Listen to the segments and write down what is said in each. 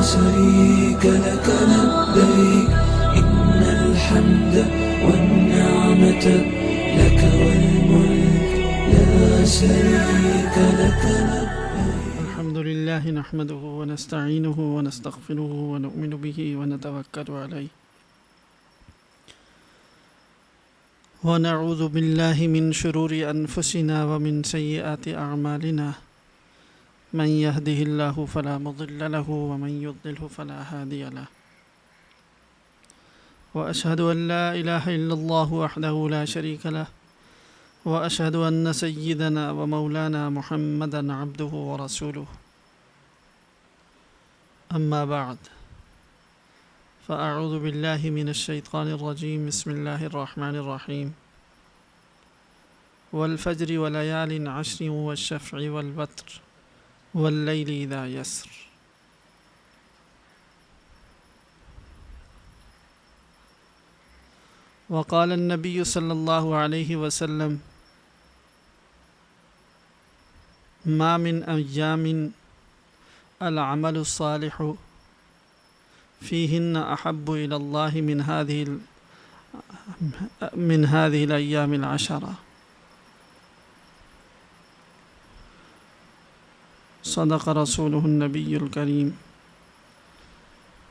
شريك لك لبيك إن الحمد والنعمة لك والملك لا شريك لك لبيك. الحمد لله نحمده ونستعينه ونستغفره ونؤمن به ونتوكل عليه ونعوذ بالله من شرور أنفسنا ومن سيئات أعمالنا من يهده الله فلا مضل له ومن يضلله فلا هادي له وأشهد أن لا إله إلا الله وحده لا شريك له وأشهد أن سيدنا ومولانا محمدا عبده ورسوله أما بعد فأعوذ بالله من الشيطان الرجيم بسم الله الرحمن الرحيم والفجر وليال عشر والشفع والوتر والليل إذا يسر. وقال النبي صلى الله عليه وسلم ما من أيام العمل الصالح فيهن أحب إلى الله من هذه الأيام العشرة. صدق رسوله النبي الكريم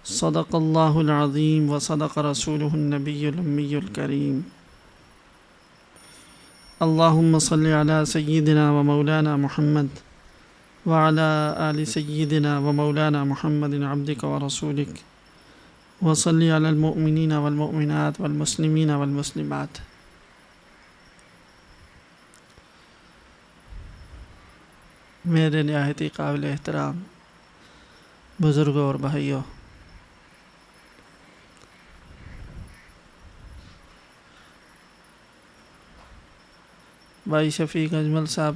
صدق الله العظيم وصدق رسوله النبي الأمي الكريم. اللهم صل على سيدنا ومولانا محمد وعلى آل سيدنا ومولانا محمد عبدك ورسولك وصل على المؤمنين والمؤمنات والمسلمين والمسلمات. میرے نہایت ہی قابل احترام بزرگوں اور بھائیوں، بھائی شفیق اجمل صاحب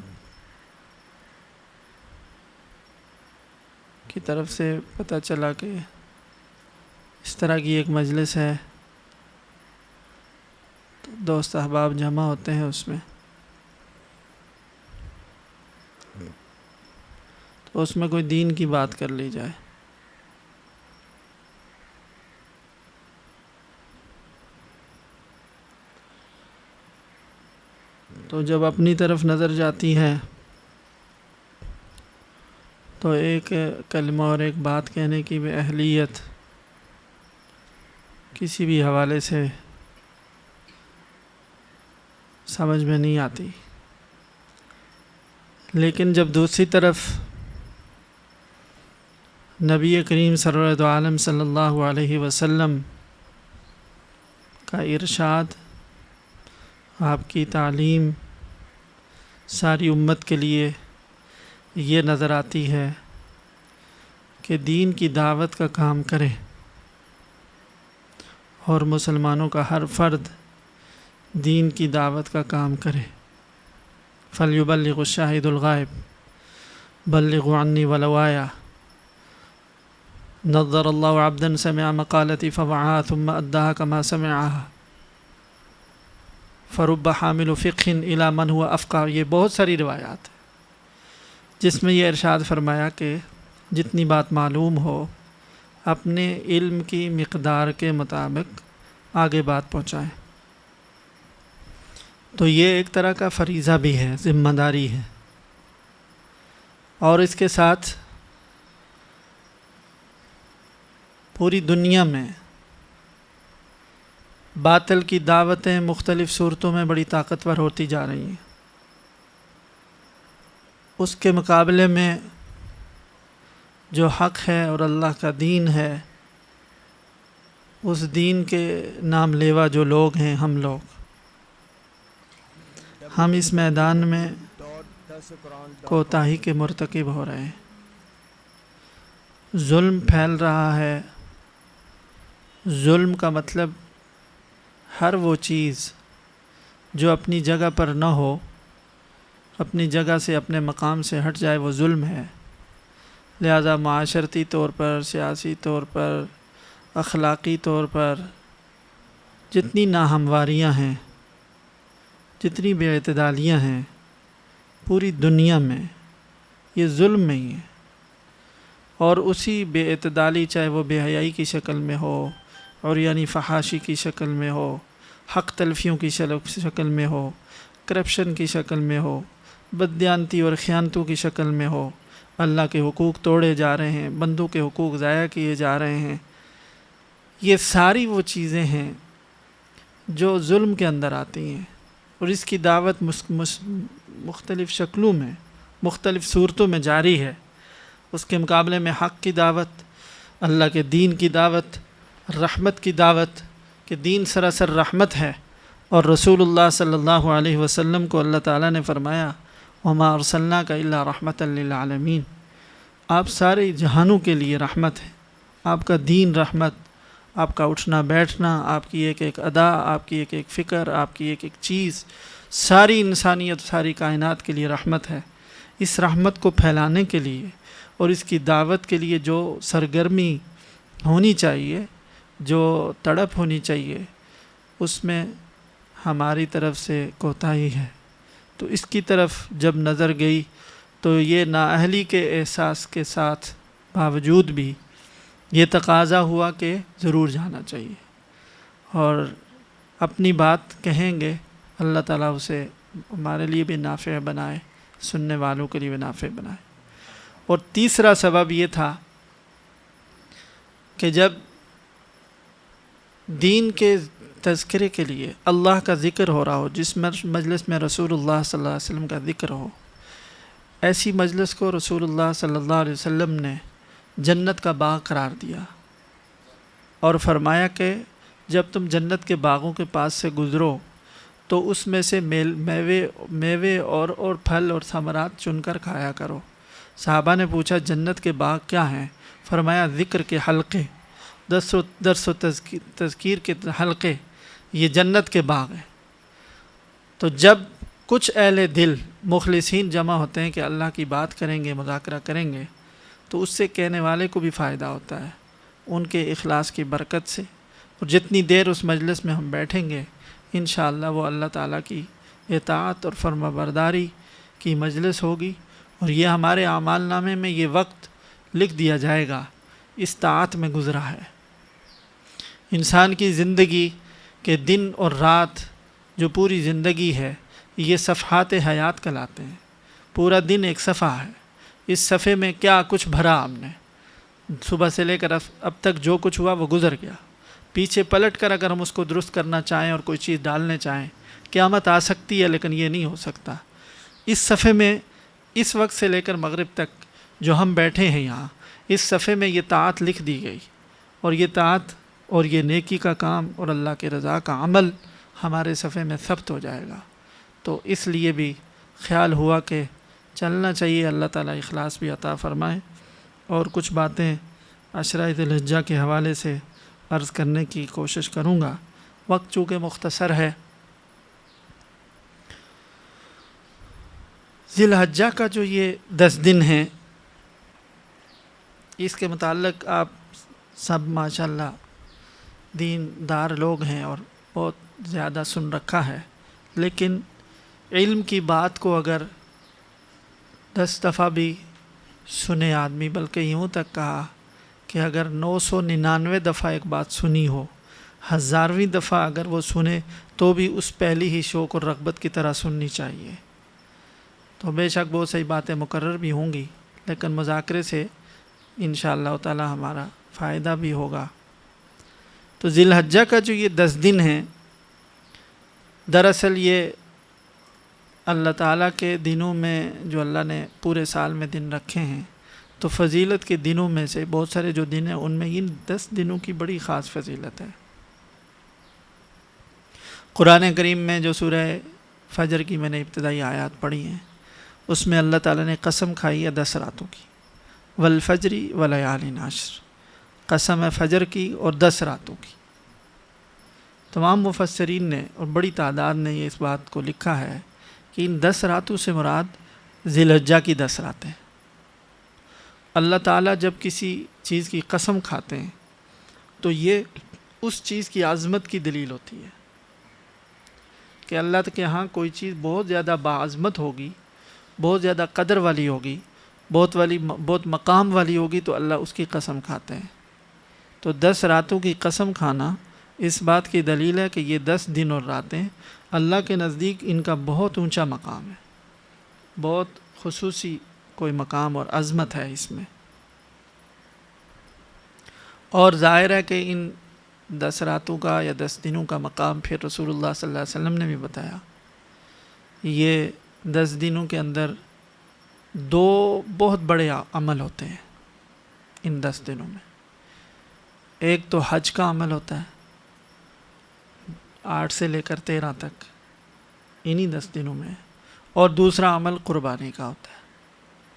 کی طرف سے پتہ چلا کہ اس طرح کی ایک مجلس ہے، تو دوست احباب جمع ہوتے ہیں اس میں، تو اس میں کوئی دین کی بات کر لی جائے۔ تو جب اپنی طرف نظر جاتی ہے تو ایک کلمہ اور ایک بات کہنے کی بھی اہلیت کسی بھی حوالے سے سمجھ میں نہیں آتی، لیکن جب دوسری طرف نبی کریم سرورت عالم صلی اللہ علیہ وسلم کا ارشاد، آپ کی تعلیم ساری امت کے لیے یہ نظر آتی ہے کہ دین کی دعوت کا کام کرے اور مسلمانوں کا ہر فرد دین کی دعوت کا کام کرے۔ فَلْيُبَلِّغُ الشَّاهِدُ الْغَائِبُ بَلِّغُوا عَنِّي وَلَوْ آيَةً نَظَّرَ اللَّهُ عَبْدًا سَمِعَ مَقَالَتِي فَوَعَاهَا ثُمَّ أَدَّاهَا كَمَا سَمِعَهَا فَرُبَّ حَامِلُ فِقْهٍ إِلَى مَنْ هُوَ أَفْقَهُ۔ یہ بہت ساری روایات ہیں جس میں یہ ارشاد فرمایا کہ جتنی بات معلوم ہو اپنے علم کی مقدار کے مطابق آگے بات پہنچائیں۔ تو یہ ایک طرح کا فریضہ بھی ہے، ذمہ داری ہے، اور اس کے ساتھ پوری دنیا میں باطل کی دعوتیں مختلف صورتوں میں بڑی طاقتور ہوتی جا رہی ہیں، اس کے مقابلے میں جو حق ہے اور اللہ کا دین ہے، اس دین کے نام لیوا جو لوگ ہیں، ہم اس میدان میں کوتاہی کے مرتکب ہو رہے ہیں۔ ظلم پھیل رہا ہے۔ ظلم کا مطلب ہر وہ چیز جو اپنی جگہ پر نہ ہو، اپنی جگہ سے، اپنے مقام سے ہٹ جائے، وہ ظلم ہے۔ لہذا معاشرتی طور پر، سیاسی طور پر، اخلاقی طور پر جتنی ناہمواریاں ہیں، جتنی بے اعتدالیاں ہیں پوری دنیا میں، یہ ظلم میں ہی ہے، اور اسی بے اعتدالی چاہے وہ بے حیائی کی شکل میں ہو اور یعنی فحاشی کی شکل میں ہو، حق تلفیوں کی شکل میں ہو، کرپشن کی شکل میں ہو، بددیانتی اور خیانتوں کی شکل میں ہو، اللہ کے حقوق توڑے جا رہے ہیں، بندوں کے حقوق ضائع کیے جا رہے ہیں، یہ ساری وہ چیزیں ہیں جو ظلم کے اندر آتی ہیں، اور اس کی دعوت مختلف شکلوں میں، مختلف صورتوں میں جاری ہے۔ اس کے مقابلے میں حق کی دعوت، اللہ کے دین کی دعوت، رحمت کی دعوت کہ دین سراسر رحمت ہے، اور رسول اللہ صلی اللہ علیہ وسلم کو اللہ تعالیٰ نے فرمایا وَمَا أَرْسَلْنَاكَ إِلَّا رَحْمَةً لِّلْعَالَمِينَ، آپ سارے جہانوں کے لیے رحمت ہے، آپ کا دین رحمت، آپ کا اٹھنا بیٹھنا، آپ کی ایک ایک ادا، آپ کی ایک ایک فکر، آپ کی ایک ایک چیز، ساری انسانیت، ساری کائنات کے لیے رحمت ہے۔ اس رحمت کو پھیلانے کے لیے اور اس کی دعوت کے لیے جو سرگرمی ہونی چاہیے، جو تڑپ ہونی چاہیے، اس میں ہماری طرف سے کوتاہی ہے۔ تو اس کی طرف جب نظر گئی تو یہ نااہلی کے احساس کے ساتھ باوجود بھی یہ تقاضا ہوا کہ ضرور جانا چاہیے، اور اپنی بات کہیں گے، اللہ تعالیٰ اسے ہمارے لیے بھی نافع بنائے، سننے والوں کے لیے بھی نافع بنائے۔ اور تیسرا سبب یہ تھا کہ جب دین کے تذکرے کے لیے اللہ کا ذکر ہو رہا ہو، جس مجلس میں رسول اللہ صلی اللہ علیہ وسلم کا ذکر ہو، ایسی مجلس کو رسول اللہ صلی اللہ علیہ وسلم نے جنت کا باغ قرار دیا، اور فرمایا کہ جب تم جنت کے باغوں کے پاس سے گزرو تو اس میں سے میوے اور پھل اور ثمرات چن کر کھایا کرو۔ صحابہ نے پوچھا جنت کے باغ کیا ہیں؟ فرمایا ذکر کے حلقے، درس و تذکیر کے حلقے، یہ جنت کے باغ ہیں۔ تو جب کچھ اہل دل مخلصین جمع ہوتے ہیں کہ اللہ کی بات کریں گے، مذاکرہ کریں گے، تو اس سے کہنے والے کو بھی فائدہ ہوتا ہے، ان کے اخلاص کی برکت سے۔ اور جتنی دیر اس مجلس میں ہم بیٹھیں گے، انشاءاللہ وہ اللہ تعالیٰ کی اطاعت اور فرما برداری کی مجلس ہوگی، اور یہ ہمارے اعمال نامے میں یہ وقت لکھ دیا جائے گا اس طاعت میں گزرا ہے۔ انسان کی زندگی کے دن اور رات، جو پوری زندگی ہے، یہ صفحات حیات کہلاتے ہیں۔ پورا دن ایک صفحہ ہے، اس صفحے میں کیا کچھ بھرا ہم نے، صبح سے لے کر اب تک جو کچھ ہوا وہ گزر گیا۔ پیچھے پلٹ کر اگر ہم اس کو درست کرنا چاہیں اور کوئی چیز ڈالنے چاہیں، قیامت آ سکتی ہے، لیکن یہ نہیں ہو سکتا۔ اس صفحے میں اس وقت سے لے کر مغرب تک جو ہم بیٹھے ہیں یہاں، اس صفحے میں یہ طاعت لکھ دی گئی، اور یہ طاعت اور یہ نیکی کا کام اور اللہ کے رضا کا عمل ہمارے صفحے میں ثبت ہو جائے گا۔ تو اس لیے بھی خیال ہوا کہ چلنا چاہیے، اللہ تعالیٰ اخلاص بھی عطا فرمائے۔ اور کچھ باتیں عشرہ ذی الحجہ کے حوالے سے عرض کرنے کی کوشش کروں گا، وقت چونکہ مختصر ہے۔ ذی الحجہ کا جو یہ 10 دن ہیں، اس کے متعلق آپ سب ماشاءاللہ دین دار لوگ ہیں اور بہت زیادہ سن رکھا ہے، لیکن علم کی بات کو اگر 10 دفعہ بھی سنے آدمی، بلکہ یوں تک کہا کہ اگر 999 دفعہ ایک بات سنی ہو، 1000ویں دفعہ اگر وہ سنے تو بھی اس پہلی ہی شوق اور رغبت کی طرح سننی چاہیے۔ تو بے شک بہت صحیح باتیں مقرر بھی ہوں گی، لیکن مذاکرے سے انشاءاللہ تعالی ہمارا فائدہ بھی ہوگا۔ تو ذی الحجہ کا جو یہ 10 دن ہیں، دراصل یہ اللہ تعالیٰ کے دنوں میں جو اللہ نے پورے سال میں دن رکھے ہیں، تو فضیلت کے دنوں میں سے بہت سارے جو دن ہیں ان میں ان 10 دنوں کی بڑی خاص فضیلت ہے۔ قرآن کریم میں جو سورہ فجر کی میں نے ابتدائی آیات پڑھی ہیں، اس میں اللہ تعالیٰ نے قسم کھائی ہے 10 راتوں کی، والفجر ولیال عشر، قسم ہے فجر کی اور 10 راتوں کی۔ تمام مفسرین نے اور بڑی تعداد نے یہ اس بات کو لکھا ہے کہ ان 10 راتوں سے مراد ذی الحجہ کی 10 راتیں۔ اللہ تعالیٰ جب کسی چیز کی قسم کھاتے ہیں تو یہ اس چیز کی عظمت کی دلیل ہوتی ہے کہ اللہ کے ہاں کوئی چیز بہت زیادہ باعظمت ہوگی، بہت زیادہ قدر والی ہوگی، بہت مقام والی ہوگی تو اللہ اس کی قسم کھاتے ہیں. تو 10 راتوں کی قسم کھانا اس بات کی دلیل ہے کہ یہ 10 دن اور راتیں اللہ کے نزدیک ان کا بہت اونچا مقام ہے، بہت خصوصی کوئی مقام اور عظمت ہے اس میں. اور ظاہر ہے کہ ان 10 راتوں کا یا 10 دنوں کا مقام پھر رسول اللہ صلی اللہ علیہ وسلم نے بھی بتایا. یہ 10 دنوں کے اندر 2 بہت بڑے عمل ہوتے ہیں ان 10 دنوں میں. ایک تو حج کا عمل ہوتا ہے 8 سے لے کر 13 تک انہی 10 دنوں میں، اور دوسرا عمل قربانی کا ہوتا ہے.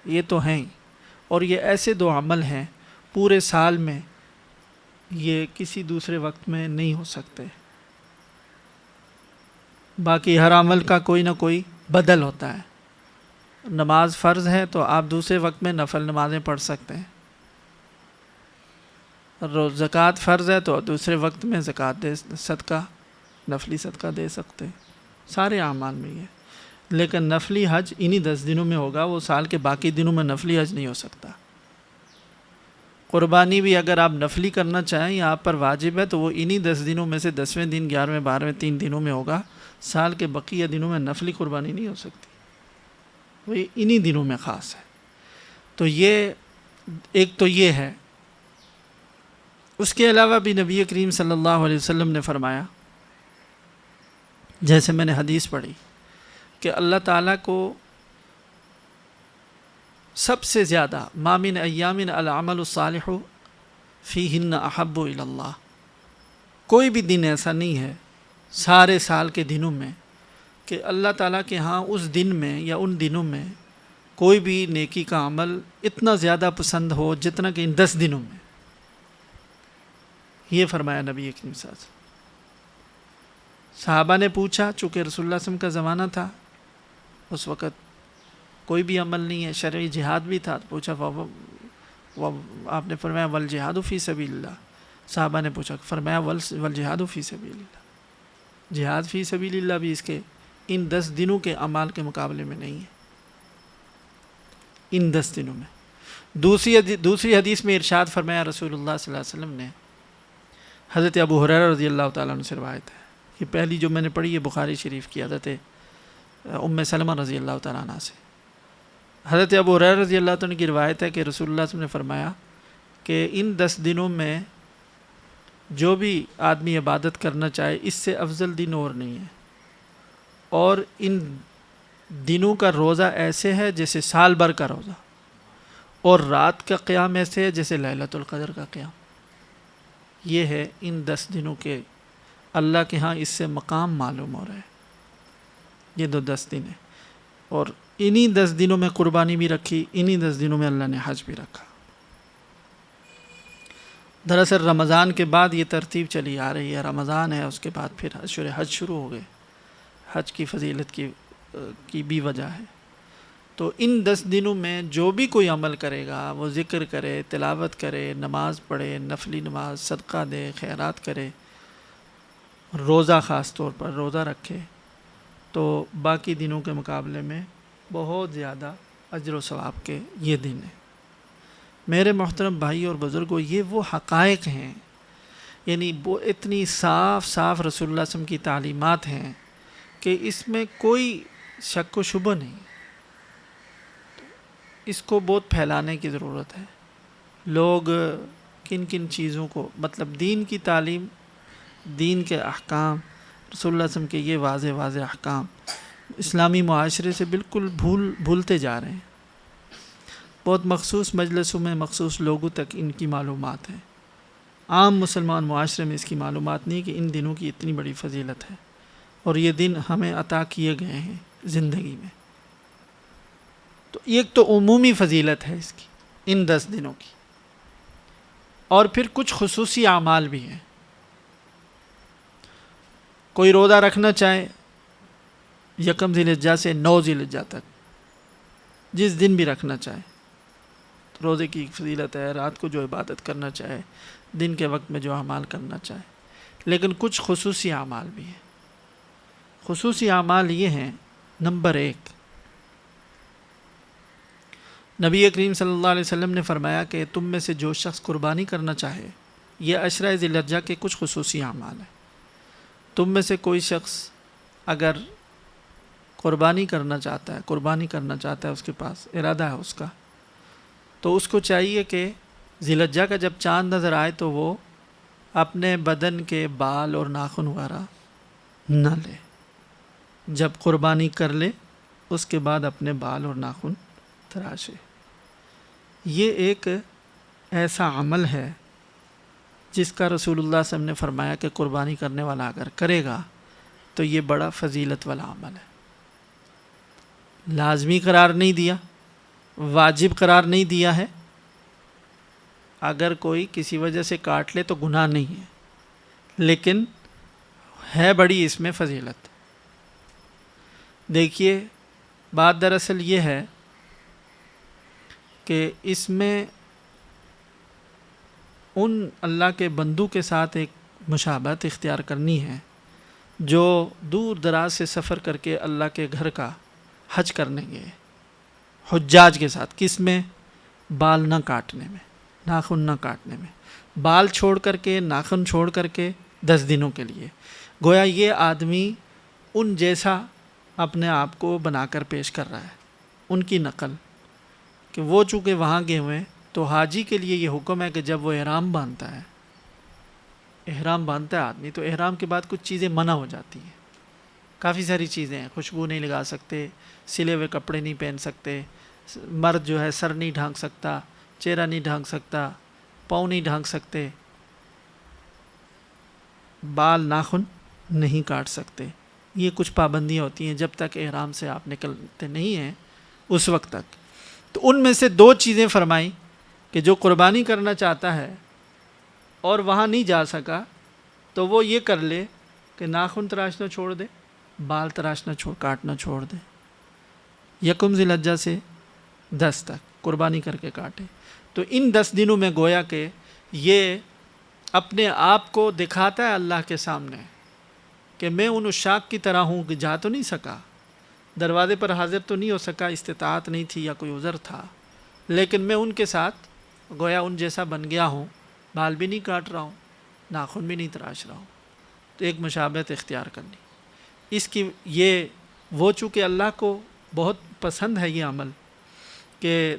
یہ تو ہیں ہی، اور یہ ایسے 2 عمل ہیں پورے سال میں یہ کسی دوسرے وقت میں نہیں ہو سکتے. باقی ہر عمل کا کوئی نہ کوئی بدل ہوتا ہے. نماز فرض ہے تو آپ دوسرے وقت میں نفل نمازیں پڑھ سکتے ہیں. زکوٰۃ فرض ہے تو دوسرے وقت میں صدقہ نفلی صدقہ دے سکتے ہیں. سارے اعمال میں یہ، لیکن نفلی حج انہی 10 دنوں میں ہوگا. وہ سال کے باقی دنوں میں نفلی حج نہیں ہو سکتا. قربانی بھی اگر آپ نفلی کرنا چاہیں یا آپ پر واجب ہے تو وہ انہی 10 دنوں میں سے 10ویں دن 11ویں 12ویں 3 دنوں میں ہوگا. سال کے بقیہ دنوں میں نفلی قربانی نہیں ہو سکتی، وہ انہی دنوں میں خاص ہے. تو یہ ایک تو یہ ہے. اس کے علاوہ بھی نبی کریم صلی اللہ علیہ وسلم نے فرمایا، جیسے میں نے حدیث پڑھی، کہ اللہ تعالیٰ کو سب سے زیادہ ما من ایام العمل الصالح فیہن احب الی اللہ، کوئی بھی دن ایسا نہیں ہے سارے سال کے دنوں میں کہ اللہ تعالیٰ کے ہاں اس دن میں یا ان دنوں میں کوئی بھی نیکی کا عمل اتنا زیادہ پسند ہو جتنا کہ ان 10 دنوں میں. یہ فرمایا نبی کریم صلی اللہ علیہ وسلم. صحابہ نے پوچھا، چونکہ رسول اللہ صلی اللہ علیہ وسلم کا زمانہ تھا، اس وقت کوئی بھی عمل نہیں ہے، شرعی جہاد بھی تھا. پوچھا آپ نے فرمایا والجہاد فی سبیل اللہ. صحابہ نے پوچھا، فرمایا والجہاد فی سبیل اللہ. جہاد فی سبیل اللہ بھی اس کے ان 10 دنوں کے اعمال کے مقابلے میں نہیں ہے. ان 10 دنوں میں دوسری حدیث میں ارشاد فرمایا رسول اللہ صلی اللہ علیہ وسلم نے، حضرت ابو ہریرہ رضی اللہ تعالیٰ عنہ سے روایت ہے. یہ پہلی جو میں نے پڑھی ہے بخاری شریف کی، حضرت ام سلمہ رضی اللہ تعالیٰ عنہ سے. حضرت ابو ہریرہ رضی اللہ تعالیٰ عنہ کی روایت ہے کہ رسول اللہ صلی اللہ علیہ وسلم نے فرمایا کہ ان 10 دنوں میں جو بھی آدمی عبادت کرنا چاہے اس سے افضل دن اور نہیں ہے. اور ان دنوں کا روزہ ایسے ہے جیسے سال بھر کا روزہ، اور رات کا قیام ایسے ہے جیسے لیلۃ القدر کا قیام. یہ ہے ان 10 دنوں کے اللہ کے ہاں اس سے مقام معلوم ہو رہا ہے. یہ 10 دن ہیں، اور انہی 10 دنوں میں قربانی بھی رکھی، انہی 10 دنوں میں اللہ نے حج بھی رکھا. دراصل رمضان کے بعد یہ ترتیب چلی آ رہی ہے. رمضان ہے، اس کے بعد پھر حج شروع ہو گئے. حج کی فضیلت کی بھی وجہ ہے. تو ان 10 دنوں میں جو بھی کوئی عمل کرے گا، وہ ذکر کرے، تلاوت کرے، نماز پڑھے، نفلی نماز، صدقہ دے، خیرات کرے، روزہ خاص طور پر روزہ رکھے، تو باقی دنوں کے مقابلے میں بہت زیادہ اجر و ثواب کے یہ دن ہیں. میرے محترم بھائی اور بزرگوں، یہ وہ حقائق ہیں، یعنی وہ اتنی صاف صاف رسول اللہ صلی اللہ علیہ وسلم کی تعلیمات ہیں کہ اس میں کوئی شک و شبہ نہیں. اس کو بہت پھیلانے کی ضرورت ہے. لوگ کن کن چیزوں کو، مطلب دین کی تعلیم، دین کے احکام، رسول اللہ صلی اللہ علیہ وسلم کے یہ واضح احکام اسلامی معاشرے سے بالکل بھولتے جا رہے ہیں. بہت مخصوص مجلسوں میں مخصوص لوگوں تک ان کی معلومات ہیں. عام مسلمان معاشرے میں اس کی معلومات نہیں کہ ان دنوں کی اتنی بڑی فضیلت ہے، اور یہ دن ہمیں عطا کیے گئے ہیں زندگی میں. تو ایک تو عمومی فضیلت ہے اس کی، ان 10 دنوں کی، اور پھر کچھ خصوصی اعمال بھی ہیں. کوئی روزہ رکھنا چاہے 1 ذی الحجہ سے 9 ذی الحجہ تک، جس دن بھی رکھنا چاہے، روزے کی فضیلت ہے. رات کو جو عبادت کرنا چاہے، دن کے وقت میں جو اعمال کرنا چاہے. لیکن کچھ خصوصی اعمال بھی ہیں. خصوصی اعمال یہ ہیں، نمبر 1، نبی کریم صلی اللہ علیہ وسلم نے فرمایا کہ تم میں سے جو شخص قربانی کرنا چاہے، یہ عشرہ ذی الحجہ کے کچھ خصوصی اعمال ہیں، تم میں سے کوئی شخص اگر قربانی کرنا چاہتا ہے اس کے پاس ارادہ ہے اس کا، تو اس کو چاہیے کہ ذی الحجہ کا جب چاند نظر آئے تو وہ اپنے بدن کے بال اور ناخن وغیرہ نہ لے، جب قربانی کر لے اس کے بعد اپنے بال اور ناخن تراشے۔ یہ ایک ایسا عمل ہے جس کا رسول اللہ صلی اللہ علیہ وسلم نے فرمایا کہ قربانی کرنے والا اگر کرے گا تو یہ بڑا فضیلت والا عمل ہے۔ لازمی قرار نہیں دیا، واجب قرار نہیں دیا ہے، اگر کوئی کسی وجہ سے کاٹ لے تو گناہ نہیں ہے، لیکن ہے بڑی اس میں فضیلت۔ دیکھیے بات دراصل یہ ہے کہ اس میں ان اللہ کے بندوں کے ساتھ ایک مشابہت اختیار کرنی ہے جو دور دراز سے سفر کر کے اللہ کے گھر کا حج کرنے گئے، حجاج کے ساتھ۔ کس میں؟ بال نہ کاٹنے میں، ناخن نہ کاٹنے میں، بال چھوڑ کر کے، ناخن چھوڑ کر کے 10 دنوں کے لیے۔ گویا یہ آدمی ان جیسا اپنے آپ کو بنا کر پیش کر رہا ہے، ان کی نقل، کہ وہ چونکہ وہاں گئے ہوئے ہیں تو حاجی کے لیے یہ حکم ہے کہ جب وہ احرام باندھتا ہے آدمی، تو احرام کے بعد کچھ چیزیں منع ہو جاتی ہیں، کافی ساری چیزیں ہیں، خوشبو نہیں لگا سکتے، سلے ہوئے کپڑے نہیں پہن سکتے، مرد جو ہے سر نہیں ڈھانک سکتا، چہرہ نہیں ڈھانک سکتا، پاؤں نہیں ڈھانک سکتے، بال ناخن نہیں کاٹ سکتے۔ یہ کچھ پابندیاں ہوتی ہیں جب تک احرام سے آپ نکلتے نہیں ہیں اس وقت تک۔ تو ان میں سے 2 چیزیں فرمائیں کہ جو قربانی کرنا چاہتا ہے اور وہاں نہیں جا سکا تو وہ یہ کر لے کہ ناخن تراشنا چھوڑ دے، بال کاٹنا چھوڑ دے، 1 ذی الحجہ سے 10 تک قربانی کر کے کاٹے۔ تو ان 10 دنوں میں گویا کہ یہ اپنے آپ کو دکھاتا ہے اللہ کے سامنے کہ میں ان عشاق کی طرح ہوں کہ جا تو نہیں سکا، دروازے پر حاضر تو نہیں ہو سکا، استطاعت نہیں تھی یا کوئی عذر تھا، لیکن میں ان کے ساتھ گویا ان جیسا بن گیا ہوں، بال بھی نہیں کاٹ رہا ہوں، ناخن بھی نہیں تراش رہا ہوں۔ تو ایک مشابہت اختیار کرنی اس کی، یہ وہ چونکہ اللہ کو بہت پسند ہے یہ عمل کہ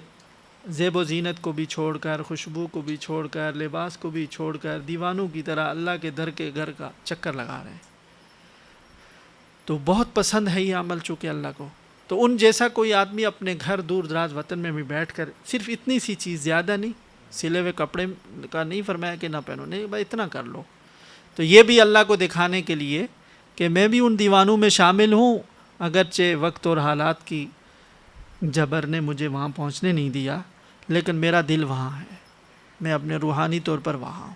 زیب و زینت کو بھی چھوڑ کر، خوشبو کو بھی چھوڑ کر، لباس کو بھی چھوڑ کر دیوانوں کی طرح اللہ کے گھر کا چکر لگا رہے ہیں، تو بہت پسند ہے یہ عمل چونکہ اللہ کو۔ تو ان جیسا کوئی آدمی اپنے گھر دور دراز وطن میں بھی بیٹھ کر صرف اتنی سی چیز، زیادہ نہیں، سلے ہوئے کپڑے کا نہیں فرمایا کہ نہ پہنو، نہیں بھائی اتنا کر لو، تو یہ بھی اللہ کو دکھانے کے لیے کہ میں بھی ان دیوانوں میں شامل ہوں، اگرچہ وقت اور حالات کی جبر نے مجھے وہاں پہنچنے نہیں دیا، لیکن میرا دل وہاں ہے، میں اپنے روحانی طور پر وہاں ہوں۔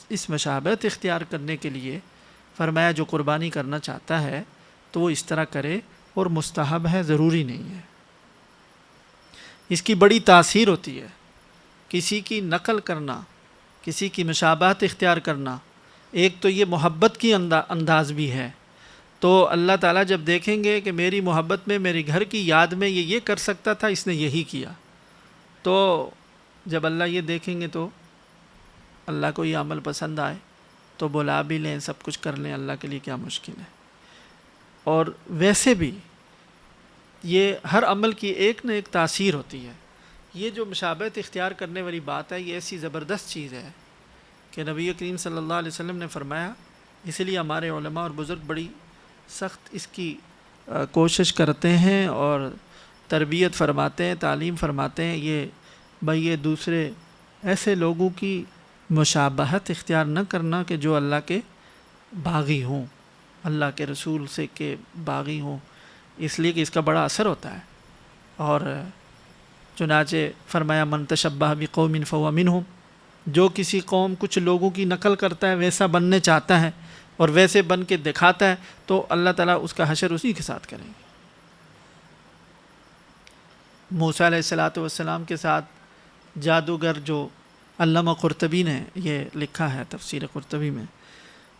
اس مشابہت اختیار کرنے کے لیے فرمایا جو قربانی کرنا چاہتا ہے تو وہ اس طرح کرے، اور مستحب ہے، ضروری نہیں ہے۔ اس کی بڑی تاثیر ہوتی ہے، کسی کی نقل کرنا، کسی کی مشابہت اختیار کرنا، ایک تو یہ محبت کی انداز بھی ہے، تو اللہ تعالیٰ جب دیکھیں گے کہ میری محبت میں، میری گھر کی یاد میں یہ کر سکتا تھا، اس نے یہی کیا، تو جب اللہ یہ دیکھیں گے تو اللہ کو یہ عمل پسند آئے تو بلا بھی لیں، سب کچھ کر لیں، اللہ کے لیے کیا مشکل ہے۔ اور ویسے بھی یہ ہر عمل کی ایک نہ ایک تاثیر ہوتی ہے۔ یہ جو مشابہت اختیار کرنے والی بات ہے، یہ ایسی زبردست چیز ہے کہ نبی کریم صلی اللہ علیہ وسلم نے فرمایا، اس لیے ہمارے علماء اور بزرگ بڑی سخت اس کی کوشش کرتے ہیں اور تربیت فرماتے ہیں، تعلیم فرماتے ہیں، یہ دوسرے ایسے لوگوں کی مشابہت اختیار نہ کرنا کہ جو اللہ کے باغی ہوں، اللہ کے رسول سے کے باغی ہوں، اس لیے کہ اس کا بڑا اثر ہوتا ہے۔ اور چنانچہ فرمایا من تشبہ بقوم فہو منہم، جو کسی قوم کچھ لوگوں کی نقل کرتا ہے، ویسا بننے چاہتا ہے اور ویسے بن کے دکھاتا ہے، تو اللہ تعالیٰ اس کا حشر اسی کے ساتھ کریں گے۔ موسیٰ علیہ السلام کے ساتھ جادوگر، جو علامہ قرطبی نے یہ لکھا ہے تفسیر قرطبی میں،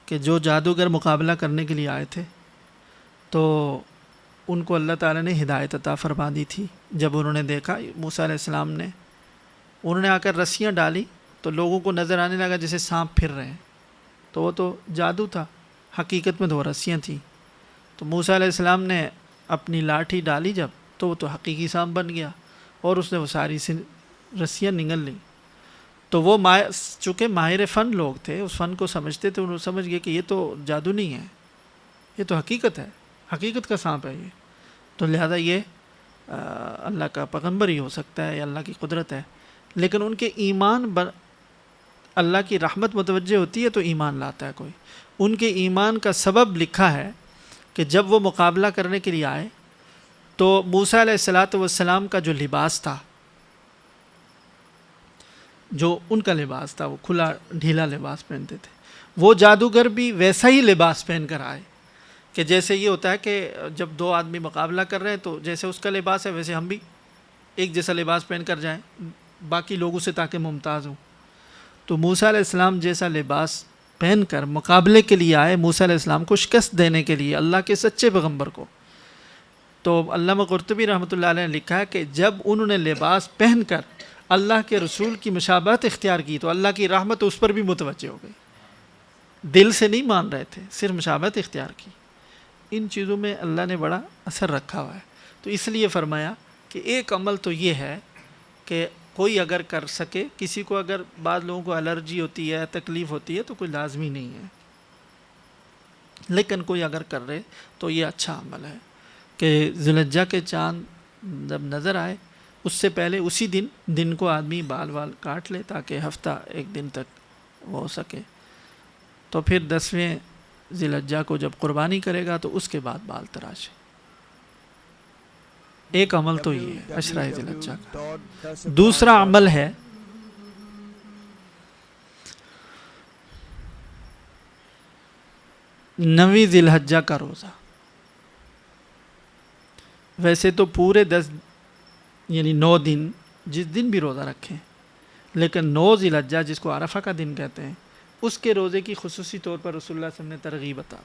کہ جو جادوگر مقابلہ کرنے کے لیے آئے تھے تو ان کو اللہ تعالیٰ نے ہدایت عطا فرما دی تھی. جب انہوں نے دیکھا موسیٰ علیہ السلام نے، انہوں نے آ کر رسیاں ڈالی تو لوگوں کو نظر آنے لگا جیسے سانپ پھر رہے ہیں، تو وہ تو جادو تھا، حقیقت میں تو وہ رسیاں تھیں. تو موسیٰ علیہ السلام نے اپنی لاٹھی ڈالی جب، تو وہ تو حقیقی سانپ بن گیا اور اس نے وہ ساری رسیاں نگل لیں. تو وہ چونکہ ماہر فن لوگ تھے، اس فن کو سمجھتے تھے، انہوں نے سمجھ گئے کہ یہ تو جادو نہیں ہے، یہ تو حقیقت ہے، حقیقت کا سانپ ہے یہ. تو لہذا یہ اللہ کا پیغمبر ہی ہو سکتا ہے، یا اللہ کی قدرت ہے. لیکن ان کے ایمان اللہ کی رحمت متوجہ ہوتی ہے تو ایمان لاتا ہے کوئی. ان کے ایمان کا سبب لکھا ہے کہ جب وہ مقابلہ کرنے کے لیے آئے تو موسیٰ علیہ السلام کا جو لباس تھا، جو ان کا لباس تھا، وہ کھلا ڈھیلا لباس پہنتے تھے. وہ جادوگر بھی ویسا ہی لباس پہن کر آئے کہ جیسے یہ ہوتا ہے کہ جب دو آدمی مقابلہ کر رہے ہیں تو جیسے اس کا لباس ہے ویسے ہم بھی ایک جیسا لباس پہن کر جائیں باقی لوگوں سے تاکہ ممتاز ہوں. تو موسیٰ علیہ السلام جیسا لباس پہن کر مقابلے کے لیے آئے موسیٰ علیہ السلام کو شکست دینے کے لیے، اللہ کے سچے پیغمبر کو. تو علامہ قرطبی رحمۃ اللہ علیہ نے لکھا ہے کہ جب انہوں نے لباس پہن کر اللہ کے رسول کی مشابہت اختیار کی تو اللہ کی رحمت اس پر بھی متوجہ ہو گئی. دل سے نہیں مان رہے تھے، صرف مشابہت اختیار کی. ان چیزوں میں اللہ نے بڑا اثر رکھا ہوا ہے. تو اس لیے فرمایا کہ ایک عمل تو یہ ہے کہ کوئی اگر کر سکے، کسی کو اگر بعض لوگوں کو الرجی ہوتی ہے، تکلیف ہوتی ہے تو کوئی لازمی نہیں ہے، لیکن کوئی اگر کر رہے تو یہ اچھا عمل ہے کہ ذی الحجہ کے چاند جب نظر آئے اس سے پہلے اسی دن کو آدمی بال کاٹ لے تاکہ ہفتہ ایک دن تک وہ ہو سکے. تو پھر 10ویں ذی الحجہ کو جب قربانی کرے گا تو اس کے بعد بال تراشے. ایک عمل تو یہ ہے عشرہ ذی الحجہ کا. دوسرا عمل ہے نویں ذی الحجہ کا روزہ. ویسے تو پورے 10 یعنی 9 دن جس دن بھی روزہ رکھیں، لیکن 9 ذی الحجہ جس کو عرفہ کا دن کہتے ہیں اس کے روزے کی خصوصی طور پر رسول اللہ صلی اللہ علیہ وسلم نے ترغیب عطا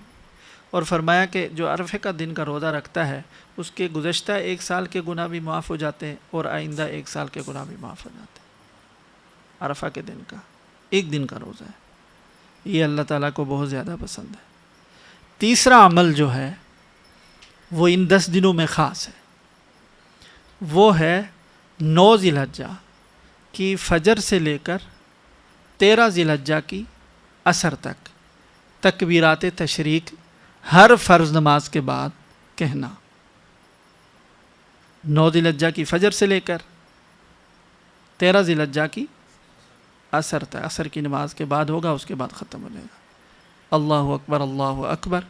اور فرمایا کہ جو عرفے کا دن کا روزہ رکھتا ہے اس کے گزشتہ 1 سال کے گناہ بھی معاف ہو جاتے ہیں اور آئندہ 1 سال کے گناہ بھی معاف ہو جاتے ہیں. عرفہ کے دن کا ایک دن کا روزہ ہے، یہ اللہ تعالیٰ کو بہت زیادہ پسند ہے. تیسرا عمل جو ہے وہ ان 10 دنوں میں خاص ہے، وہ ہے 9 ذی الحجہ کی فجر سے لے کر 13 ذی الحجہ کی عصر تک تکبیرات تشریق ہر فرض نماز کے بعد کہنا. 9 ذی الحجہ کی فجر سے لے کر 13 ذی الحجہ کی عصر تک، عصر کی نماز کے بعد ہوگا، اس کے بعد ختم ہو جائے گا. اللہ اکبر اللہ اکبر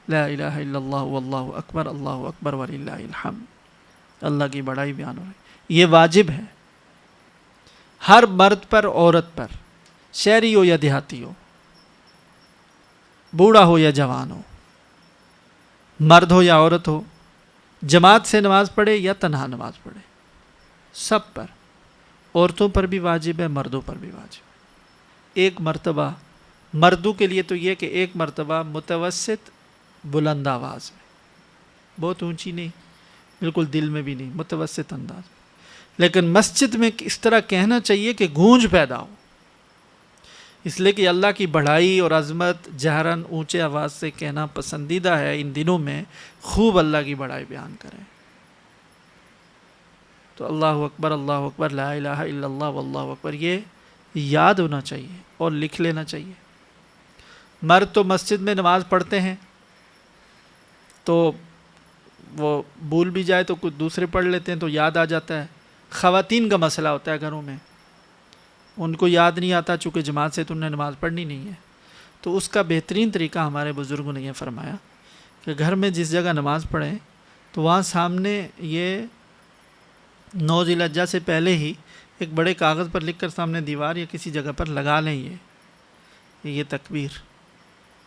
لا الہ الا اللہ واللہ اکبر اللہ اکبر وللہ الحمد. اللہ کی بڑائی بیان ہو رہی ہے. یہ واجب ہے ہر مرد پر، عورت پر، شہری ہو یا دیہاتی ہو، بوڑھا ہو یا جوان ہو، مرد ہو یا عورت ہو، جماعت سے نماز پڑھے یا تنہا نماز پڑھے، سب پر. عورتوں پر بھی واجب ہے، مردوں پر بھی واجب ہے. ایک مرتبہ مردوں کے لیے تو یہ کہ ایک مرتبہ متوسط بلند آواز میں، بہت اونچی نہیں، بالکل دل میں بھی نہیں، متوسط انداز میں. لیکن مسجد میں اس طرح کہنا چاہیے کہ گونج پیدا ہو، اس لیے کہ اللہ کی بڑائی اور عظمت جہراً اونچے آواز سے کہنا پسندیدہ ہے. ان دنوں میں خوب اللہ کی بڑائی بیان کریں. تو اللہ اکبر لا الہ الا اللہ واللہ اکبر یہ یاد ہونا چاہیے اور لکھ لینا چاہیے. مرد تو مسجد میں نماز پڑھتے ہیں تو وہ بھول بھی جائے تو کچھ دوسرے پڑھ لیتے ہیں تو یاد آ جاتا ہے. خواتین کا مسئلہ ہوتا ہے گھروں میں، ان کو یاد نہیں آتا چونکہ جماعت سے تو انہیں نماز پڑھنی نہیں ہے. تو اس کا بہترین طریقہ ہمارے بزرگوں نے یہ فرمایا کہ گھر میں جس جگہ نماز پڑھیں تو وہاں سامنے یہ 9 ذی الحجہ سے پہلے ہی ایک بڑے کاغذ پر لکھ کر سامنے دیوار یا کسی جگہ پر لگا لیں یہ تکبیر،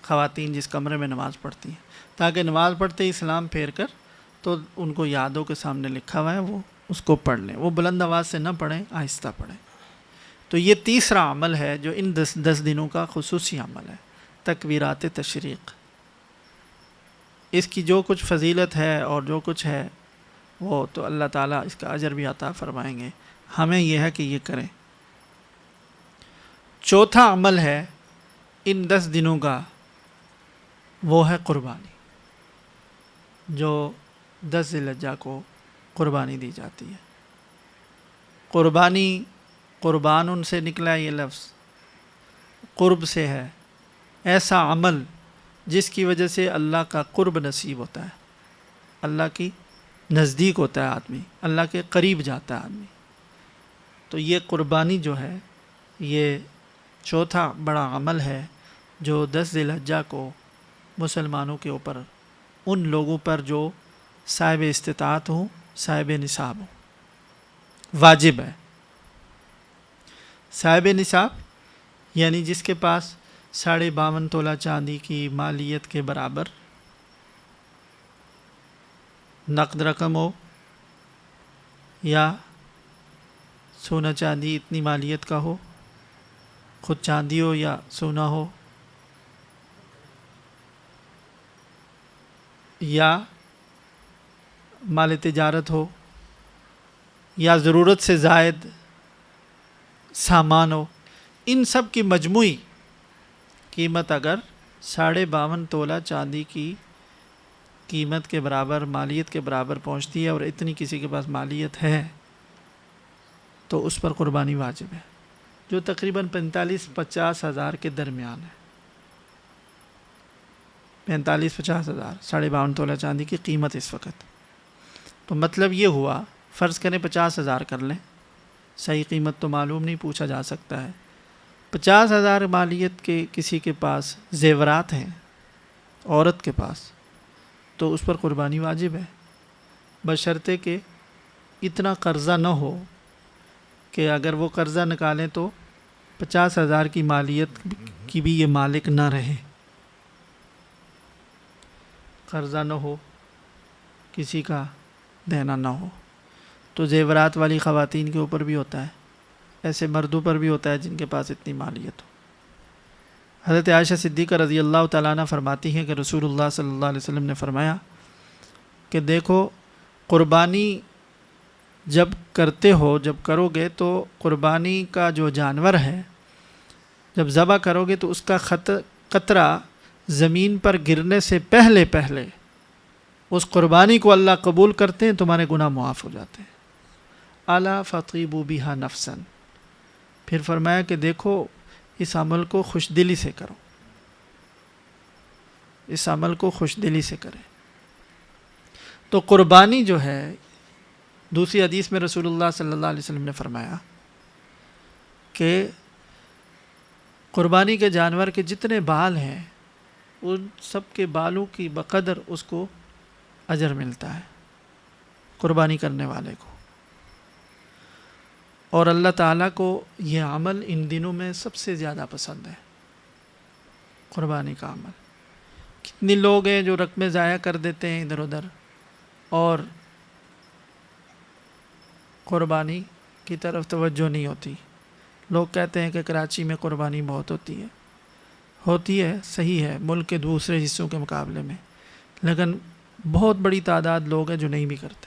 خواتین جس کمرے میں نماز پڑھتی ہیں، تاکہ نماز پڑھتے ہی سلام پھیر کر تو ان کو یاد ہو کے سامنے لکھا ہوا ہے وہ اس کو پڑھ لیں. وہ بلند آواز سے نہ پڑھیں، آہستہ پڑھیں. تو یہ تیسرا عمل ہے جو ان 10 دنوں کا خصوصی عمل ہے، تکبیرات تشریق. اس کی جو کچھ فضیلت ہے اور جو کچھ ہے وہ تو اللہ تعالیٰ اس کا اجر بھی عطا فرمائیں گے، ہمیں یہ ہے کہ یہ کریں۔ چوتھا عمل ہے ان 10 دنوں کا، وہ ہے قربانی، جو 10 ذی الحجہ کو قربانی دی جاتی ہے۔ قربانی، قربان ان سے نکلا یہ لفظ، قرب سے ہے، ایسا عمل جس کی وجہ سے اللہ کا قرب نصیب ہوتا ہے، اللہ کی نزدیک ہوتا ہے آدمی، اللہ کے قریب جاتا ہے آدمی۔ تو یہ قربانی جو ہے یہ چوتھا بڑا عمل ہے جو 10 ذی الحجہ کو مسلمانوں کے اوپر، ان لوگوں پر جو صاحب استطاعت ہوں، صاحب نصاب ہوں، واجب ہے۔ صاحب نصاب یعنی جس کے پاس 52.5 تولہ چاندی کی مالیت کے برابر نقد رقم ہو، یا سونا چاندی اتنی مالیت کا ہو، خود چاندی ہو یا سونا ہو، یا مال تجارت ہو، یا ضرورت سے زائد سامان ہو، ان سب کی مجموعی قیمت اگر 52.5 تولہ چاندی کی قیمت کے برابر، مالیت کے برابر پہنچتی ہے، اور اتنی کسی کے پاس مالیت ہے تو اس پر قربانی واجب ہے، جو تقریباً 45-50 ہزار کے درمیان ہے۔ 45-50 ہزار، 52.5 تولہ چاندی کی قیمت اس وقت۔ تو مطلب یہ ہوا، فرض کریں 50 ہزار کر لیں، صحیح قیمت تو معلوم نہیں، پوچھا جا سکتا ہے۔ 50 ہزار مالیت کے کسی کے پاس زیورات ہیں، عورت کے پاس، تو اس پر قربانی واجب ہے، بشرطے کہ اتنا قرضہ نہ ہو کہ اگر وہ قرضہ نکالیں تو 50 ہزار کی مالیت کی بھی یہ مالک نہ رہے، قرضہ نہ ہو، کسی کا دینا نہ ہو۔ تو زیورات والی خواتین کے اوپر بھی ہوتا ہے، ایسے مردوں پر بھی ہوتا ہے جن کے پاس اتنی مالیت ہو۔ حضرت عائشہ صدیقہ رضی اللہ تعالیٰ عنہ فرماتی ہیں کہ رسول اللہ صلی اللہ علیہ وسلم نے فرمایا کہ دیکھو، قربانی جب کرتے ہو، جب کرو گے تو قربانی کا جو جانور ہے جب ذبح کرو گے تو اس کا قطرہ زمین پر گرنے سے پہلے اس قربانی کو اللہ قبول کرتے ہیں، تمہارے گناہ معاف ہو جاتے ہیں۔ الا فطیبوا بها نفسا، پھر فرمایا کہ دیکھو اس عمل کو خوش دلی سے کرو، اس عمل کو خوش دلی سے کریں۔ تو قربانی جو ہے، دوسری حدیث میں رسول اللہ صلی اللہ علیہ وسلم نے فرمایا کہ قربانی کے جانور کے جتنے بال ہیں ان سب کے بالوں کی بقدر اس کو اجر ملتا ہے، قربانی کرنے والے کو۔ اور اللہ تعالیٰ کو یہ عمل ان دنوں میں سب سے زیادہ پسند ہے، قربانی کا عمل۔ کتنے لوگ ہیں جو رقمیں ضائع کر دیتے ہیں ادھر ادھر، اور قربانی کی طرف توجہ نہیں ہوتی۔ لوگ کہتے ہیں کہ کراچی میں قربانی بہت ہوتی ہے، صحیح ہے ملک کے دوسرے حصوں کے مقابلے میں، لیکن بہت بڑی تعداد لوگ ہیں جو نہیں بھی کرتے،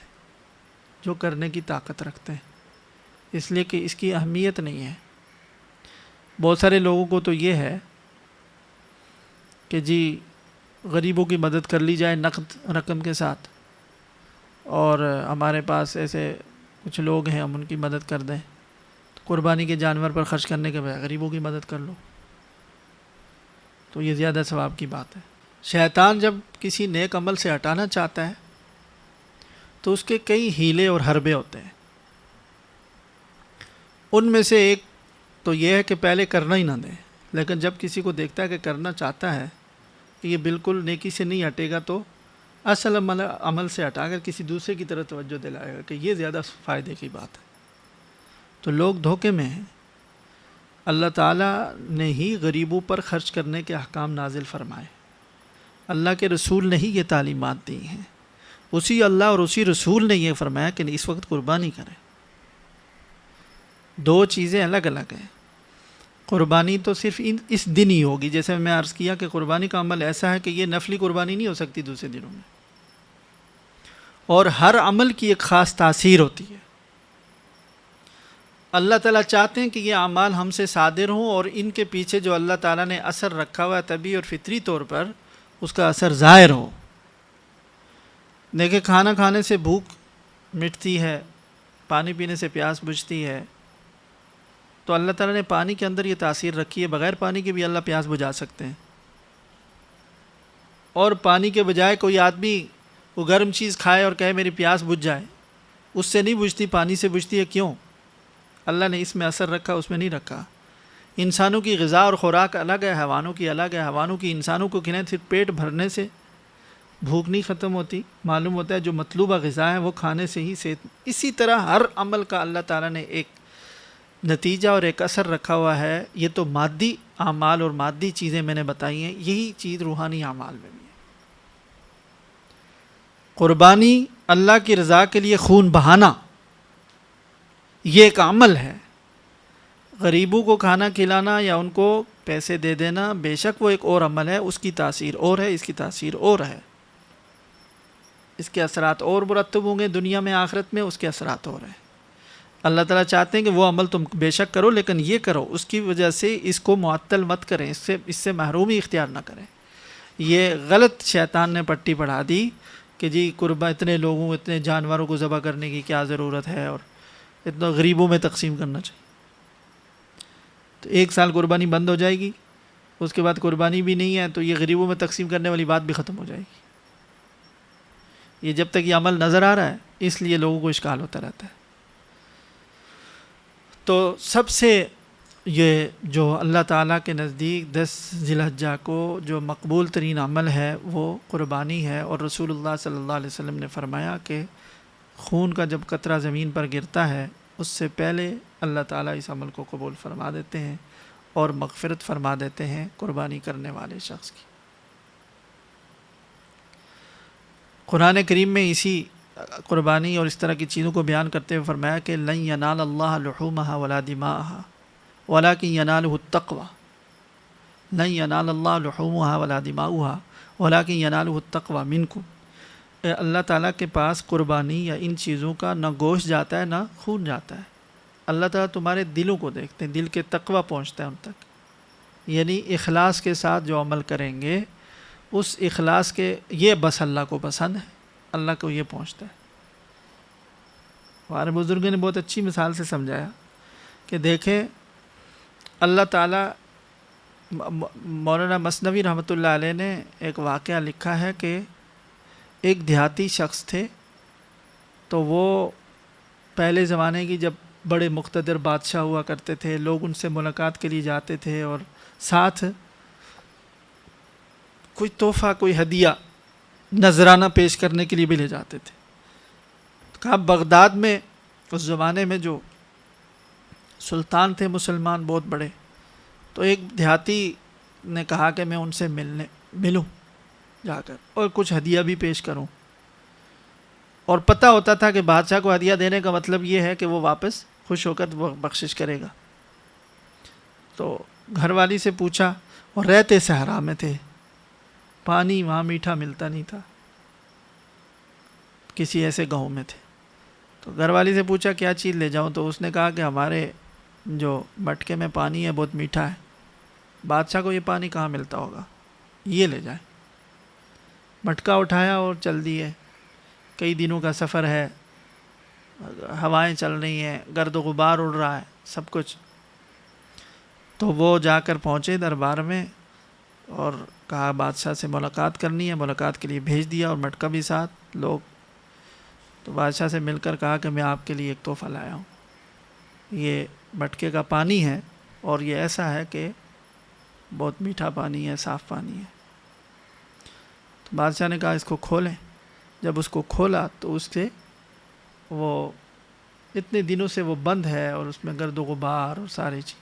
جو کرنے کی طاقت رکھتے ہیں، اس لیے کہ اس کی اہمیت نہیں ہے۔ بہت سارے لوگوں کو تو یہ ہے کہ جی غریبوں کی مدد کر لی جائے نقد رقم کے ساتھ، اور ہمارے پاس ایسے کچھ لوگ ہیں ہم ان کی مدد کر دیں، تو قربانی کے جانور پر خرچ کرنے کے بجائے غریبوں کی مدد کر لو، تو یہ زیادہ ثواب کی بات ہے۔ شیطان جب کسی نیک عمل سے ہٹانا چاہتا ہے تو اس کے کئی ہیلے اور حربے ہوتے ہیں۔ ان میں سے ایک تو یہ ہے کہ پہلے کرنا ہی نہ دیں، لیکن جب کسی کو دیکھتا ہے کہ کرنا چاہتا ہے کہ یہ بالکل نیکی سے نہیں ہٹے گا تو اصل عمل سے ہٹا کر کسی دوسرے کی طرف توجہ دلائے گا کہ یہ زیادہ فائدے کی بات ہے۔ تو لوگ دھوکے میں ہیں۔ اللہ تعالیٰ نے ہی غریبوں پر خرچ کرنے کے احکام نازل فرمائے، اللہ کے رسول نے ہی یہ تعلیمات دی ہیں، اسی اللہ اور اسی رسول نے یہ فرمایا کہ اس وقت قربانی کریں۔ دو چیزیں الگ الگ ہیں۔ قربانی تو صرف اس دن ہی ہوگی. جیسے میں عرض کیا کہ قربانی کا عمل ایسا ہے کہ یہ نفلی قربانی نہیں ہو سکتی دوسرے دنوں میں. اور ہر عمل کی ایک خاص تاثیر ہوتی ہے. اللہ تعالیٰ چاہتے ہیں کہ یہ اعمال ہم سے صادر ہوں اور ان کے پیچھے جو اللہ تعالیٰ نے اثر رکھا ہوا ہے طبعی اور فطری طور پر اس کا اثر ظاہر ہو. دیکھیں کھانا کھانے سے بھوک مٹتی ہے، پانی پینے سے پیاس بجھتی ہے، تو اللہ تعالیٰ نے پانی کے اندر یہ تاثیر رکھی ہے. بغیر پانی کے بھی اللہ پیاس بجھا سکتے ہیں. اور پانی کے بجائے کوئی آدمی وہ گرم چیز کھائے اور کہے میری پیاس بجھ جائے، اس سے نہیں بجھتی، پانی سے بجھتی ہے. کیوں؟ اللہ نے اس میں اثر رکھا، اس میں نہیں رکھا. انسانوں کی غذا اور خوراک الگ ہے، حیوانوں کی الگ ہے. حیوانوں کی انسانوں کو کھلائیں صرف پیٹ بھرنے سے بھوک نہیں ختم ہوتی. معلوم ہوتا ہے جو مطلوبہ غذا ہے وہ کھانے سے ہی صحت. اسی طرح ہر عمل کا اللہ تعالیٰ نے ایک نتیجہ اور ایک اثر رکھا ہوا ہے. یہ تو مادی اعمال اور مادی چیزیں میں نے بتائی ہیں، یہی چیز روحانی اعمال میں بھی ہے. قربانی اللہ کی رضا کے لیے خون بہانا یہ ایک عمل ہے. غریبوں کو کھانا کھلانا یا ان کو پیسے دے دینا بے شک وہ ایک اور عمل ہے. اس کی تاثیر اور ہے، اس کی تاثیر اور ہے، اس کے اثرات اور مرتب ہوں گے دنیا میں آخرت میں، اس کے اثرات اور ہیں. اللہ تعالیٰ چاہتے ہیں کہ وہ عمل تم بے شک کرو، لیکن یہ کرو اس کی وجہ سے اس کو معطل مت کریں، اس سے محرومی اختیار نہ کریں. یہ غلط شیطان نے پٹی پڑھا دی کہ جی قربا اتنے لوگوں اتنے جانوروں کو ذبح کرنے کی کیا ضرورت ہے اور اتنا غریبوں میں تقسیم کرنا چاہیے. تو ایک سال قربانی بند ہو جائے گی، اس کے بعد قربانی بھی نہیں ہے تو یہ غریبوں میں تقسیم کرنے والی بات بھی ختم ہو جائے گی. یہ جب تک یہ عمل نظر آ رہا ہے اس لیے لوگوں کو اشکال ہوتا رہتا ہے. تو سب سے یہ جو اللہ تعالیٰ کے نزدیک 10 ذی الحجہ کو جو مقبول ترین عمل ہے وہ قربانی ہے. اور رسول اللہ صلی اللہ علیہ وسلم نے فرمایا کہ خون کا جب قطرہ زمین پر گرتا ہے اس سے پہلے اللہ تعالیٰ اس عمل کو قبول فرما دیتے ہیں اور مغفرت فرما دیتے ہیں قربانی کرنے والے شخص کی. قرآن کریم میں اسی قربانی اور اس طرح کی چیزوں کو بیان کرتے ہوئے فرمایا کہ لن ینال اللہ لحومها ولا دماءها ولکن ینالہ التقوی. لن ینال اللہ لحومها ولا دماؤها ولکن ینالہ التقوی منکم. اللہ تعالیٰ کے پاس قربانی یا ان چیزوں کا نہ گوشت جاتا ہے نہ خون جاتا ہے. اللہ تعالیٰ تمہارے دلوں کو دیکھتے ہیں، دل کے تقوی پہنچتا ہے ان تک. یعنی اخلاص کے ساتھ جو عمل کریں گے اس اخلاص کے یہ بس اللہ کو پسند ہے، اللہ کو یہ پہنچتا ہے. ہمارے بزرگوں نے بہت اچھی مثال سے سمجھایا کہ دیکھیں اللہ تعالیٰ، مولانا مثنوی رحمۃ اللہ علیہ نے ایک واقعہ لکھا ہے کہ ایک دیہاتی شخص تھے. تو وہ پہلے زمانے کی جب بڑے مقتدر بادشاہ ہوا کرتے تھے، لوگ ان سے ملاقات کے لیے جاتے تھے اور ساتھ کوئی تحفہ کوئی ہدیہ نذرانہ پیش کرنے کے لیے بھی لے جاتے تھے. کہا بغداد میں اس زمانے میں جو سلطان تھے مسلمان بہت بڑے، تو ایک دیہاتی نے کہا کہ میں ان سے ملوں جا کر اور کچھ ہدیہ بھی پیش کروں. اور پتہ ہوتا تھا کہ بادشاہ کو ہدیہ دینے کا مطلب یہ ہے کہ وہ واپس خوش ہو کر وہ بخشش کرے گا. تو گھر والی سے پوچھا، اور رہتے صحرا میں تھے، پانی وہاں میٹھا ملتا نہیں تھا، کسی ایسے گاؤں میں تھے. تو گھر والی سے پوچھا کیا چیز لے جاؤں؟ تو اس نے کہا کہ ہمارے جو مٹکے میں پانی ہے بہت میٹھا ہے، بادشاہ کو یہ پانی کہاں ملتا ہوگا، یہ لے جائیں. مٹکا اٹھایا اور چل دیے. کئی دنوں کا سفر ہے، ہوائیں چل رہی ہیں، گرد و غبار اڑ رہا ہے، سب کچھ. تو وہ جا کر پہنچے دربار میں اور کہا بادشاہ سے ملاقات کرنی ہے. ملاقات کے لیے بھیج دیا اور مٹکا بھی ساتھ. لوگ تو بادشاہ سے مل کر کہا کہ میں آپ کے لیے ایک تحفہ لایا ہوں، یہ مٹکے کا پانی ہے اور یہ ایسا ہے کہ بہت میٹھا پانی ہے، صاف پانی ہے. تو بادشاہ نے کہا اس کو کھولیں. جب اس کو کھولا تو اس سے وہ اتنے دنوں سے وہ بند ہے اور اس میں گرد و غبار اور ساری چیز،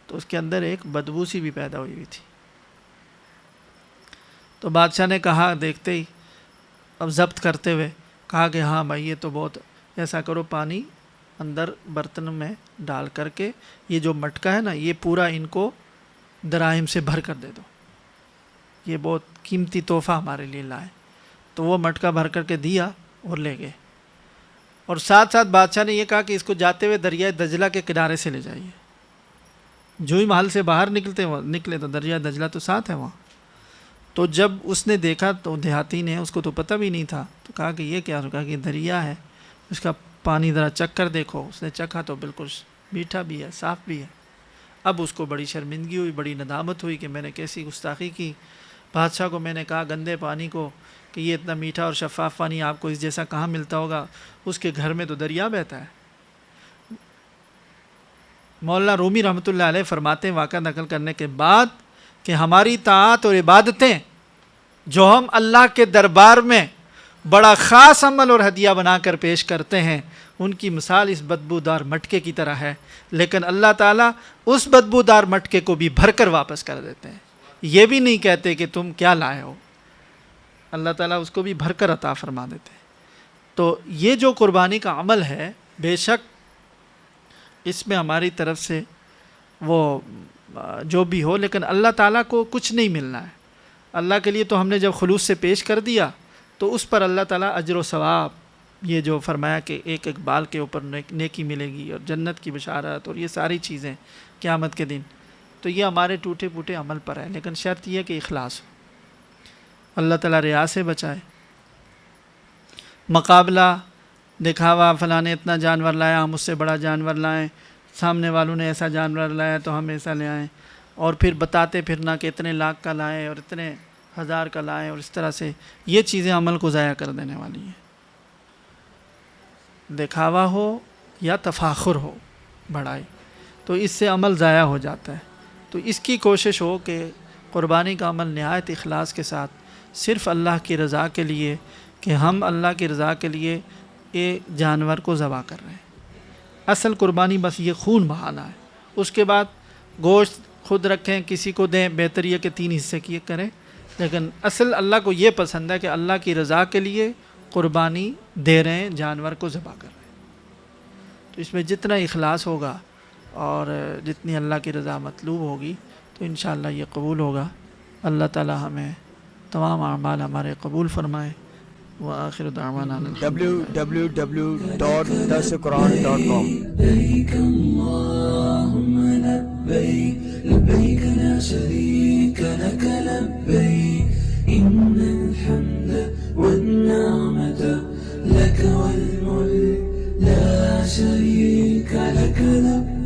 تو اس کے اندر ایک بدبو سی بھی پیدا ہوئی تھی. تو بادشاہ نے کہا دیکھتے ہی، اب ضبط کرتے ہوئے کہا کہ ہاں بھائی یہ تو بہت، ایسا کرو پانی اندر برتن میں ڈال کر کے یہ جو مٹکا ہے نا یہ پورا ان کو دراہم سے بھر کر دے دو، یہ بہت قیمتی تحفہ ہمارے لیے لائے۔ تو وہ مٹکا بھر کر کے دیا اور لے گئے، اور ساتھ ساتھ بادشاہ نے یہ کہا کہ اس کو جاتے ہوئے دریائے دجلہ کے کنارے سے لے جائیے۔ جو ہی محل سے باہر نکلے تو دریائے دجلہ تو ساتھ ہے وہاں۔ تو جب اس نے دیکھا تو دیہاتی نے، اس کو تو پتہ بھی نہیں تھا، تو کہا کہ یہ کیا؟ کہا کہ دریا ہے، اس کا پانی ذرا چکھ کر دیکھو۔ اس نے چکھا تو بالکل میٹھا بھی ہے، صاف بھی ہے۔ اب اس کو بڑی شرمندگی ہوئی، بڑی ندامت ہوئی کہ میں نے کیسی گستاخی کی۔ بادشاہ کو میں نے کہا گندے پانی کو کہ یہ اتنا میٹھا اور شفاف پانی آپ کو اس جیسا کہاں ملتا ہوگا، اس کے گھر میں تو دریا بہتا ہے۔ مولانا رومی رحمۃ اللہ علیہ فرماتے ہیں واقعہ نقل کرنے کے بعد کہ ہماری طاعت اور عبادتیں جو ہم اللہ کے دربار میں بڑا خاص عمل اور ہدیہ بنا کر پیش کرتے ہیں، ان کی مثال اس بدبودار مٹکے کی طرح ہے، لیکن اللہ تعالیٰ اس بدبودار مٹکے کو بھی بھر کر واپس کر دیتے ہیں۔ یہ بھی نہیں کہتے کہ تم کیا لائے ہو، اللہ تعالیٰ اس کو بھی بھر کر عطا فرما دیتے ہیں۔ تو یہ جو قربانی کا عمل ہے، بے شک اس میں ہماری طرف سے وہ جو بھی ہو، لیکن اللہ تعالیٰ کو کچھ نہیں ملنا ہے۔ اللہ کے لیے تو ہم نے جب خلوص سے پیش کر دیا تو اس پر اللہ تعالیٰ اجر و ثواب، یہ جو فرمایا کہ ایک ایک بال کے اوپر نیکی ملے گی اور جنت کی بشارت اور یہ ساری چیزیں قیامت کے دن، تو یہ ہمارے ٹوٹے پھوٹے عمل پر ہے، لیکن شرط یہ کہ اخلاص ہو۔ اللہ تعالیٰ ریا سے بچائے۔ مقابلہ، دکھاوا، فلاں نے اتنا جانور لایا ہم اس سے بڑا جانور لائیں، سامنے والوں نے ایسا جانور لایا تو ہم ایسا لے آئیں، اور پھر بتاتے پھرنا کہ اتنے لاکھ کا لائیں اور اتنے ہزار کا لائیں، اور اس طرح سے یہ چیزیں عمل کو ضائع کر دینے والی ہیں۔ دکھاوا ہو یا تفاخر ہو، بڑائی، تو اس سے عمل ضائع ہو جاتا ہے۔ تو اس کی کوشش ہو کہ قربانی کا عمل نہایت اخلاص کے ساتھ صرف اللہ کی رضا کے لیے، کہ ہم اللہ کی رضا کے لیے یہ جانور کو ذبح کر رہے ہیں۔ اصل قربانی بس یہ خون بہانا ہے، اس کے بعد گوشت خود رکھیں، کسی کو دیں، بہتر یہ کہ 3 حصے کیے کریں، لیکن اصل اللہ کو یہ پسند ہے کہ اللہ کی رضا کے لیے قربانی دے رہے ہیں، جانور کو ذبح کر رہے ہیں۔ تو اس میں جتنا اخلاص ہوگا اور جتنی اللہ کی رضا مطلوب ہوگی تو انشاءاللہ یہ قبول ہوگا۔ اللہ تعالی ہمیں تمام اعمال ہمارے قبول فرمائے۔ وآخر دعوانا www.darusquran.com لبيك اللهم لبيك لبيك لا شريك لك لبيك إن الحمد والنعمة لك والملك لا شريك لك لبيك